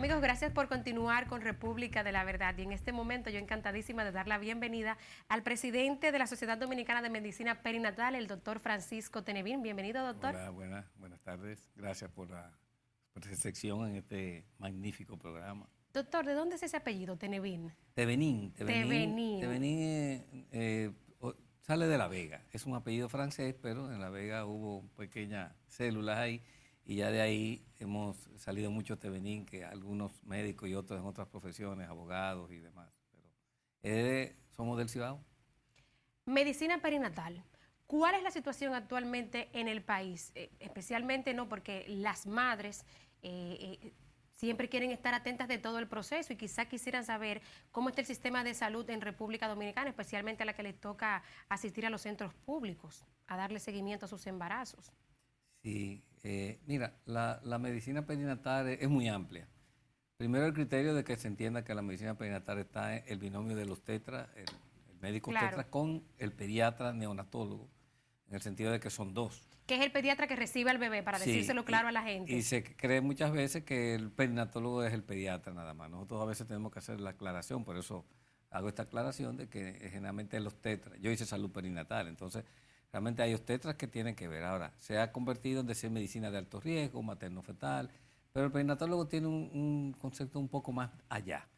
Amigos, gracias por continuar con República de la Verdad. Y en este momento yo encantadísima de dar la bienvenida al presidente de la Sociedad Dominicana de Medicina Perinatal, el doctor Francisco Tenevín. Bienvenido, doctor. Hola, buenas tardes. Gracias por esa sección en este magnífico programa. Doctor, ¿de dónde es ese apellido, Tenevín? Tevenin Tevenin. sale de La Vega. Es un apellido francés, pero en La Vega hubo pequeñas células ahí y ya de ahí hemos salido muchos Tevenin, que algunos médicos y otros en otras profesiones, abogados y demás. Pero somos del Cibao. Medicina perinatal. ¿Cuál es la situación actualmente en el país? Especialmente no porque las madres siempre quieren estar atentas de todo el proceso y quizá quisieran saber cómo está el sistema de salud en República Dominicana, especialmente a la que les toca asistir a los centros públicos, a darle seguimiento a sus embarazos. Sí, mira, la medicina perinatal es muy amplia. Primero, el criterio de que se entienda que la medicina perinatal está en el binomio de los tetras, el médico tetra con el pediatra neonatólogo, en el sentido de que son dos. Que es el pediatra que recibe al bebé, para decírselo claro a la gente. Y se cree muchas veces que el perinatólogo es el pediatra nada más. Nosotros a veces tenemos que hacer la aclaración, por eso hago esta aclaración de que generalmente los tetras, yo hice salud perinatal, entonces realmente hay obstetras que tienen que ver. Ahora, se ha convertido en decir medicina de alto riesgo, materno-fetal, pero el perinatólogo tiene un concepto un poco más allá.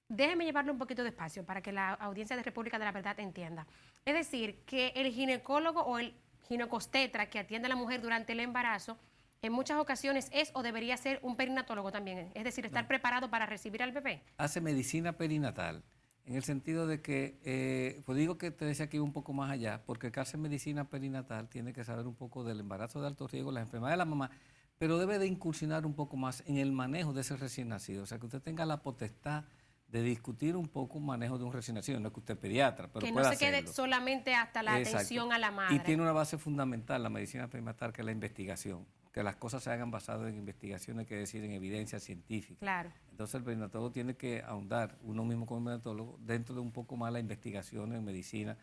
Déjeme llevarlo un poquito despacio para que la audiencia de República de la Verdad entienda. Es decir, que el ginecólogo o el ginecostetra que atiende a la mujer durante el embarazo, en muchas ocasiones es o debería ser un perinatólogo también, es decir, estar preparado para recibir al bebé. Hace medicina perinatal, en el sentido de que, pues digo que te decía que iba un poco más allá, porque el que hace medicina perinatal tiene que saber un poco del embarazo de alto riesgo, las enfermedades de la mamá, pero debe de incursionar un poco más en el manejo de ese recién nacido, o sea, que usted tenga la potestad de discutir un poco un manejo de un recién nacido, no es que usted es pediatra, pero que puede no se hacerlo. Quede solamente hasta la atención a la madre. Y tiene una base fundamental la medicina perinatal, que es la investigación, que las cosas se hagan basadas en investigaciones, que decir, en evidencia científica. Claro. Entonces el perinatólogo tiene que ahondar, uno mismo como perinatólogo, dentro de un poco más la investigación en medicina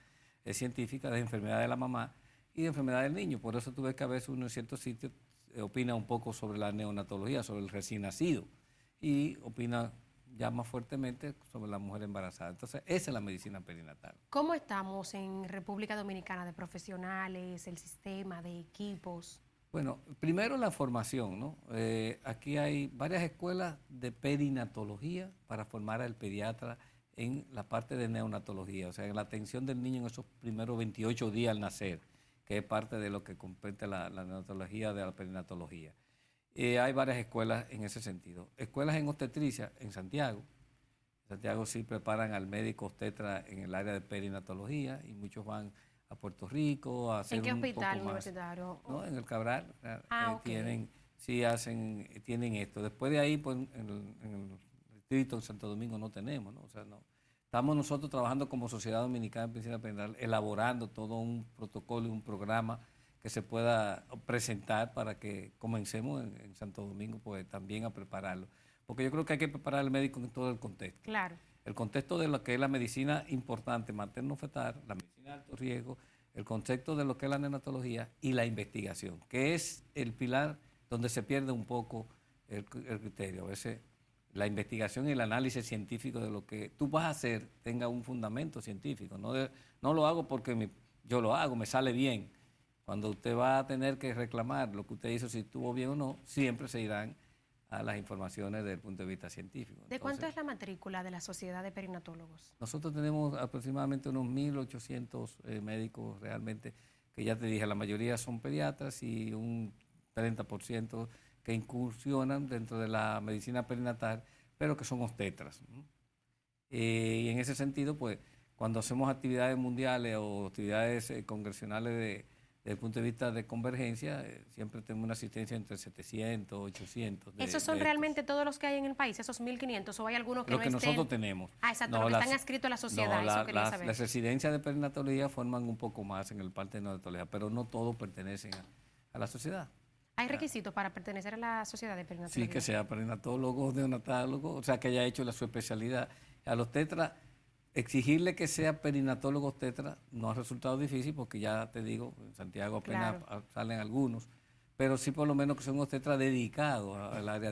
científica de enfermedades de la mamá y de enfermedades del niño. Por eso tú ves que a veces uno en ciertos sitios opina un poco sobre la neonatología, sobre el recién nacido, y opina ya más fuertemente sobre la mujer embarazada. Entonces, esa es la medicina perinatal. ¿Cómo estamos en República Dominicana de profesionales, el sistema de equipos? Bueno, primero la formación, ¿no? Aquí hay varias escuelas de perinatología para formar al pediatra en la parte de neonatología, o sea, en la atención del niño en esos primeros 28 días al nacer, que es parte de lo que compete la neonatología de la perinatología. Hay varias escuelas en ese sentido. Escuelas en obstetricia en Santiago. En Santiago sí preparan al médico obstetra en el área de perinatología y muchos van a Puerto Rico a hacer ¿En qué un hospital poco más, universitario? ¿no? En el Cabral Okay. tienen esto. Después de ahí, pues en el distrito en Santo Domingo no tenemos, ¿no? O sea, no. Estamos nosotros trabajando como Sociedad Dominicana de Medicina Perinatal, elaborando todo un protocolo y un programa que se pueda presentar para que comencemos en Santo Domingo pues también a prepararlo. Porque yo creo que hay que preparar al médico en todo el contexto. Claro. El contexto de lo que es la medicina importante, materno-fetal, la medicina de alto riesgo, el concepto de lo que es la neonatología y la investigación, que es el pilar donde se pierde un poco el criterio. A veces la investigación y el análisis científico de lo que tú vas a hacer tenga un fundamento científico. No lo hago porque yo lo hago, me sale bien. Cuando usted va a tener que reclamar lo que usted hizo, si estuvo bien o no, siempre se irán a las informaciones desde el punto de vista científico. ¿De cuánto es la matrícula de la Sociedad de Perinatólogos? Nosotros tenemos aproximadamente unos 1.800 médicos realmente, que ya te dije, la mayoría son pediatras y un 30% que incursionan dentro de la medicina perinatal, pero que son obstetras. Y en ese sentido, pues, cuando hacemos actividades mundiales o actividades congresionales desde el punto de vista de convergencia, siempre tenemos una asistencia entre 700, 800. ¿Esos son realmente todos los que hay en el país, esos 1.500, o hay algunos que lo no que estén? nosotros tenemos. Ah, exacto, los que están adscritos a la sociedad, eso quería saber. Las residencias de perinatología forman un poco más en el parte de neonatología, pero no todos pertenecen a la sociedad. ¿Hay requisitos para pertenecer a la Sociedad de Perinatología? Sí, que sea perinatólogo, neonatólogo, o sea, que haya hecho su especialidad. A los tetras, exigirle que sea perinatólogo tetra no ha resultado difícil porque ya te digo, en Santiago apenas salen algunos, pero sí por lo menos que son tetras dedicados al área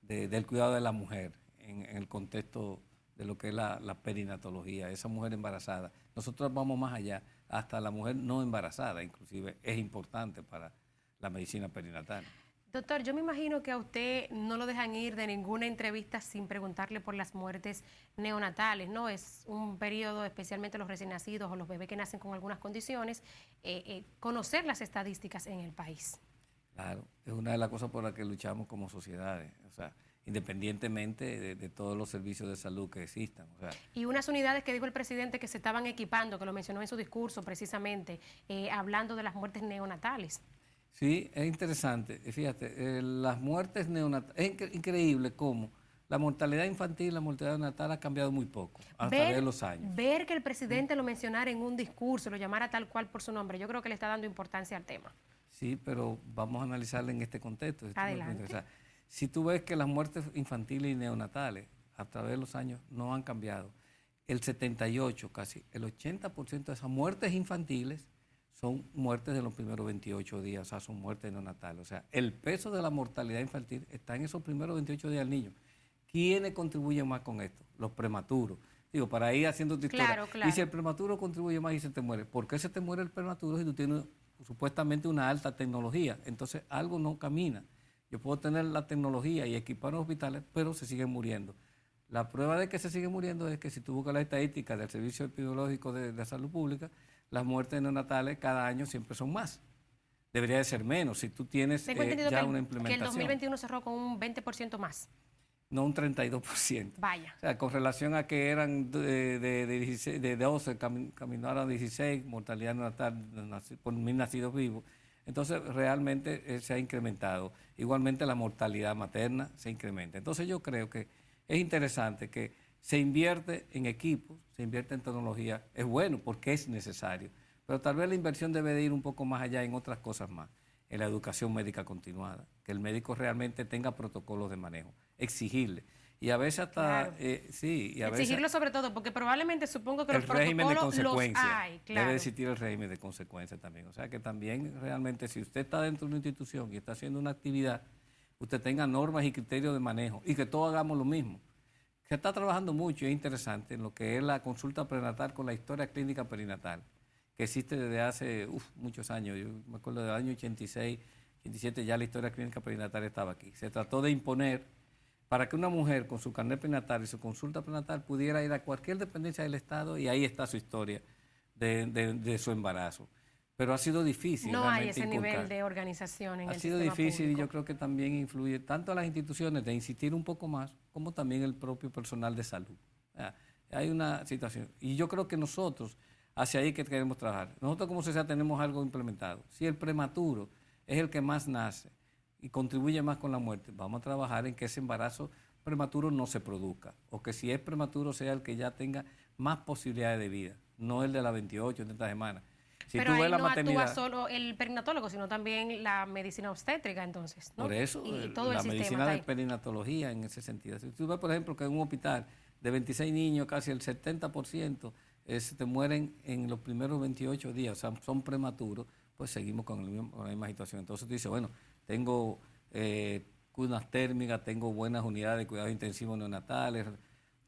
del cuidado de la mujer en el contexto de lo que es la perinatología, esa mujer embarazada. Nosotros vamos más allá, hasta la mujer no embarazada, inclusive, es importante para la medicina perinatal. Doctor, yo me imagino que a usted no lo dejan ir de ninguna entrevista sin preguntarle por las muertes neonatales, ¿no? Es un periodo, especialmente los recién nacidos o los bebés que nacen con algunas condiciones, conocer las estadísticas en el país. Claro, es una de las cosas por las que luchamos como sociedades, o sea, independientemente de todos los servicios de salud que existan. O sea, y unas unidades que dijo el presidente que se estaban equipando, que lo mencionó en su discurso precisamente, hablando de las muertes neonatales. sí, es interesante. Fíjate, las muertes neonatales, es increíble cómo la mortalidad infantil, la mortalidad neonatal ha cambiado muy poco a través de los años. Ver que el presidente lo mencionara en un discurso, lo llamara tal cual por su nombre, yo creo que le está dando importancia al tema. Sí, pero vamos a analizarla en este contexto. Adelante. O sea, si tú ves que las muertes infantiles y neonatales a través de los años no han cambiado, el 78, casi el 80% de esas muertes infantiles son muertes de los primeros 28 días, o sea, son muertes neonatales. O sea, el peso de la mortalidad infantil está en esos primeros 28 días del niño. ¿Quiénes contribuyen más con esto? Los prematuros. Digo, para ir haciendo tu historia. Claro, claro. Y si el prematuro contribuye más y se te muere, ¿por qué se te muere el prematuro si tú tienes supuestamente una alta tecnología? Entonces, algo no camina. Yo puedo tener la tecnología y equipar los hospitales, pero se siguen muriendo. La prueba de que se siguen muriendo es que si tú buscas la estadística del Servicio Epidemiológico de Salud Pública, las muertes neonatales cada año siempre son más. Debería de ser menos si tú tienes ya una implementación. Que el 2021 cerró con un 20% más. No un 32%. Vaya. O sea, con relación a que eran de 12, caminaron a 16, mortalidad neonatal por 1.000 nacidos vivos. Entonces, realmente se ha incrementado. Igualmente, la mortalidad materna se incrementa. Entonces, yo creo que es interesante que se invierte en equipos, se invierte en tecnología. Es bueno porque es necesario. Pero tal vez la inversión debe de ir un poco más allá en otras cosas más. En la educación médica continuada. Que el médico realmente tenga protocolos de manejo. Exigirle. Y a veces hasta... Claro. Sí. Y a exigirlo veces, sobre todo, porque probablemente supongo que los régimen de protocolos los consecuencia. hay. Claro. Debe existir el régimen de consecuencia también. O sea que también realmente si usted está dentro de una institución y está haciendo una actividad, usted tenga normas y criterios de manejo y que todos hagamos lo mismo. Se está trabajando mucho y es interesante en lo que es la consulta prenatal con la historia clínica perinatal, que existe desde hace muchos años. Yo me acuerdo del año 86, 87 ya la historia clínica perinatal estaba aquí. Se trató de imponer para que una mujer con su carnet prenatal y su consulta prenatal pudiera ir a cualquier dependencia del Estado y ahí está su historia de su embarazo. Pero ha sido difícil. No hay ese inculcar. Nivel de organización en ha el sido sistema difícil público. Y yo creo que también influye tanto a las instituciones de insistir un poco más, como también el propio personal de salud. Hay una situación. Y yo creo que nosotros, hacia ahí que queremos trabajar. Nosotros como sociedad tenemos algo implementado. Si el prematuro es el que más nace y contribuye más con la muerte, vamos a trabajar en que ese embarazo prematuro no se produzca. O que si es prematuro sea el que ya tenga más posibilidades de vida, no el de las 28 o 30 semanas. Si pero tú ves ahí la no maternidad, actúa solo el perinatólogo, sino también la medicina obstétrica, entonces, ¿no? Por eso, y todo la el sistema medicina está de ahí. perinatología en ese sentido. Si tú ves, por ejemplo, que en un hospital de 26 niños, casi el 70% se te mueren en los primeros 28 días, o sea, son prematuros, pues seguimos con la misma situación. Entonces tú dices, bueno, tengo cunas térmicas, tengo buenas unidades de cuidados intensivos neonatales.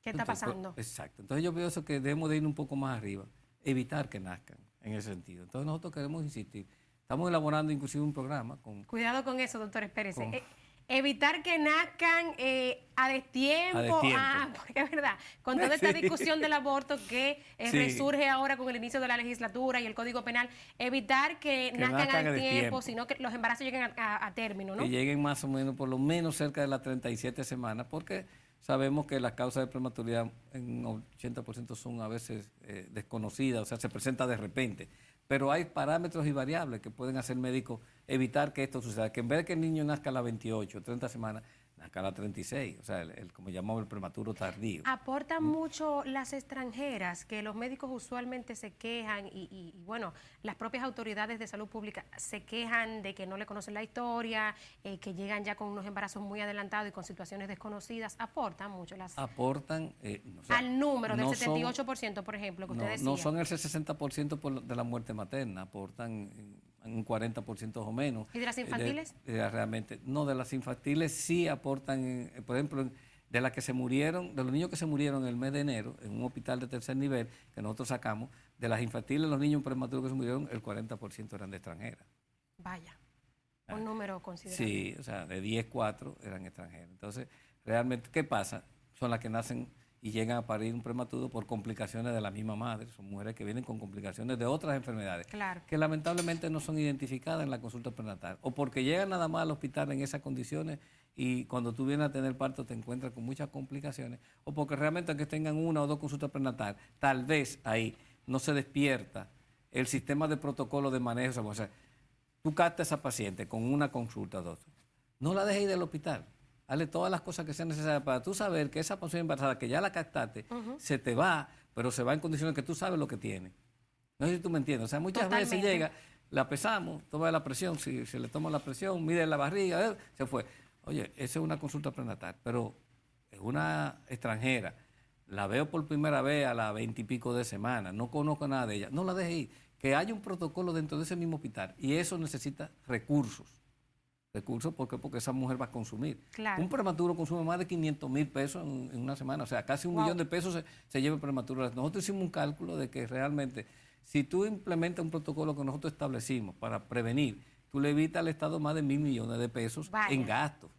¿Qué está pasando? Exacto. Entonces yo pienso que debemos de ir un poco más arriba, evitar que nazcan en ese sentido. Entonces nosotros queremos insistir. Estamos elaborando inclusive un programa con... Cuidado con eso, doctor, espérese. Con- Evitar que nazcan a destiempo. A destiempo. Porque es verdad, con toda esta Sí. discusión del aborto que Sí. resurge ahora con el inicio de la legislatura y el Código Penal, evitar que nazcan nazcan a a tiempo, destiempo. sino que los embarazos lleguen a término, ¿no? Que lleguen más o menos, por lo menos cerca de las 37 semanas, porque sabemos que las causas de prematuridad en 80% son a veces desconocidas, o sea, se presenta de repente. Pero hay parámetros y variables que pueden hacer médicos evitar que esto suceda, que en vez de que el niño nazca a las 28, 30 semanas, nazca a las 36, o sea, como llamamos el prematuro tardío. Aportan mucho las extranjeras, que los médicos usualmente se quejan y, bueno, las propias autoridades de salud pública se quejan de que no le conocen la historia, que llegan ya con unos embarazos muy adelantados y con situaciones desconocidas. Aportan mucho las... Aportan... o sea, al número del no son- 78%, por ejemplo, que usted decía. No son el 60% de la muerte materna, aportan un 40% o menos. ¿Y de las infantiles? Realmente, no, de las infantiles sí aportan, por ejemplo, de las que se murieron, de los niños que se murieron en el mes de enero, en un hospital de tercer nivel que nosotros sacamos, de las infantiles, los niños prematuros que se murieron, el 40% eran de extranjeras. Vaya, un número considerable. Sí, o sea, de 10, 4 eran extranjeros. Entonces, realmente, ¿qué pasa? Son las que nacen y llegan a parir un prematuro por complicaciones de la misma madre. Son mujeres que vienen con complicaciones de otras enfermedades, claro, que lamentablemente no son identificadas en la consulta prenatal, o porque llegan nada más al hospital en esas condiciones y cuando tú vienes a tener parto te encuentras con muchas complicaciones, o porque realmente aunque tengan una o dos consultas prenatal, tal vez ahí no se despierta el sistema de protocolo de manejo. O sea, tú captas a esa paciente con una consulta, doctor, no la dejes ir del hospital. Hazle todas las cosas que sean necesarias para tú saber que esa paciente embarazada, que ya la captaste, se te va, pero se va en condiciones que tú sabes lo que tiene. No sé si tú me entiendes. O sea, muchas veces llega, la pesamos, toma la presión, si se le toma la presión, mide la barriga, se fue. Oye, esa es una consulta prenatal, pero es una extranjera. La veo por primera vez a las 20 y pico de semana, no conozco nada de ella. No la deje ir. Que haya un protocolo dentro de ese mismo hospital y eso necesita recursos. Porque esa mujer va a consumir. Claro. Un prematuro consume más de 500,000 pesos en una semana, o sea, casi 1 millón de pesos se lleva el prematuro. Nosotros hicimos un cálculo de que realmente, si tú implementas un protocolo que nosotros establecimos para prevenir, tú le evitas al Estado más de 1.000 millones de pesos en gastos,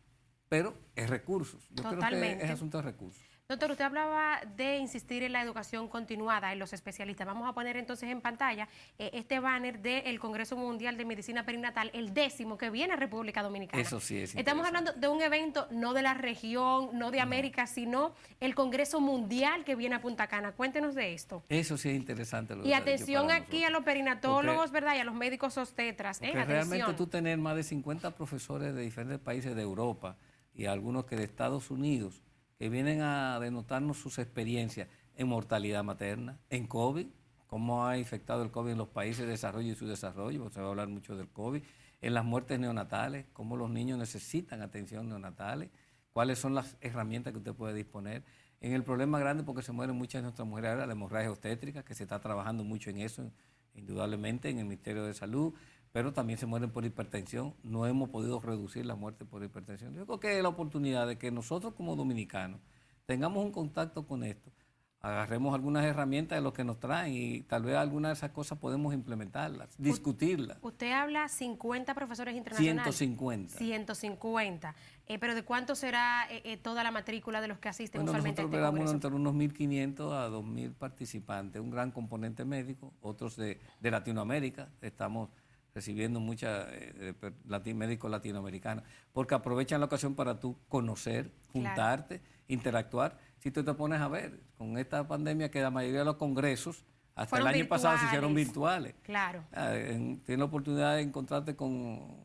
pero es recursos. Yo creo que es asunto de recursos. Doctor, usted hablaba de insistir en la educación continuada en los especialistas. Vamos a poner entonces en pantalla este banner del Congreso Mundial de Medicina Perinatal, el 10º que viene a República Dominicana. Eso sí es Estamos hablando de un evento no de la región, no de América, sino el Congreso Mundial que viene a Punta Cana. Cuéntenos de esto. Eso sí es interesante. Y atención aquí a los perinatólogos, ¿verdad? Y a los médicos obstetras. Realmente tú tener más de 50 profesores de diferentes países de Europa y algunos que de Estados Unidos, que vienen a denotarnos sus experiencias en mortalidad materna, en COVID, cómo ha infectado el COVID en los países de desarrollo y subdesarrollo, se va a hablar mucho del COVID, en las muertes neonatales, cómo los niños necesitan atención neonatales, cuáles son las herramientas que usted puede disponer. En el problema grande, porque se mueren muchas de nuestras mujeres ahora, la hemorragia obstétrica, que se está trabajando mucho en eso, indudablemente, en el Ministerio de Salud, pero también se mueren por hipertensión. No hemos podido reducir la muerte por hipertensión. Yo creo que es la oportunidad de que nosotros como dominicanos tengamos un contacto con esto, agarremos algunas herramientas de lo que nos traen y tal vez algunas de esas cosas podemos implementarlas, discutirlas. Usted habla 50 profesores internacionales. 150. 150. Pero ¿de cuánto será toda la matrícula de los que asisten usualmente a este Nosotros congreso? entre unos 1.500 a 2.000 participantes, un gran componente médico, otros de Latinoamérica. Estamos recibiendo muchos médicos latinoamericanos, porque aprovechan la ocasión para tú conocer, juntarte, interactuar. Si tú te pones a ver, con esta pandemia que la mayoría de los congresos, hasta el año pasado se hicieron virtuales. Claro. Tienes la oportunidad de encontrarte con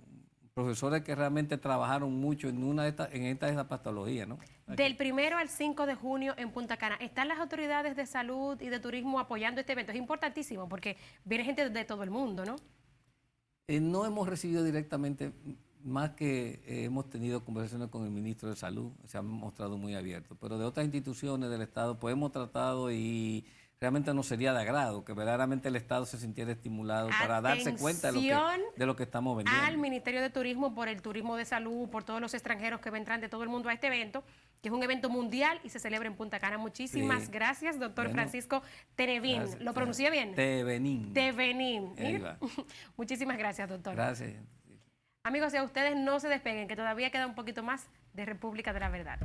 profesores que realmente trabajaron mucho en esta patología, ¿no? Del 1 al 5 de junio en Punta Cana, ¿están las autoridades de salud y de turismo apoyando este evento? Es importantísimo porque viene gente de todo el mundo, ¿no? No hemos recibido directamente, más que hemos tenido conversaciones con el ministro de Salud, se han mostrado muy abiertos, pero de otras instituciones del Estado pues hemos tratado y realmente no sería de agrado que verdaderamente el Estado se sintiera estimulado para darse cuenta de lo que estamos vendiendo. Al Ministerio de Turismo por el turismo de salud, por todos los extranjeros que vendrán de todo el mundo a este evento, que es un evento mundial y se celebra en Punta Cana. Muchísimas gracias, doctor Francisco Tenevín. ¿Lo pronuncié bien? Tevenín. Muchísimas gracias, doctor. Gracias. Amigos, y a ustedes no se despeguen, que todavía queda un poquito más de República de la Verdad.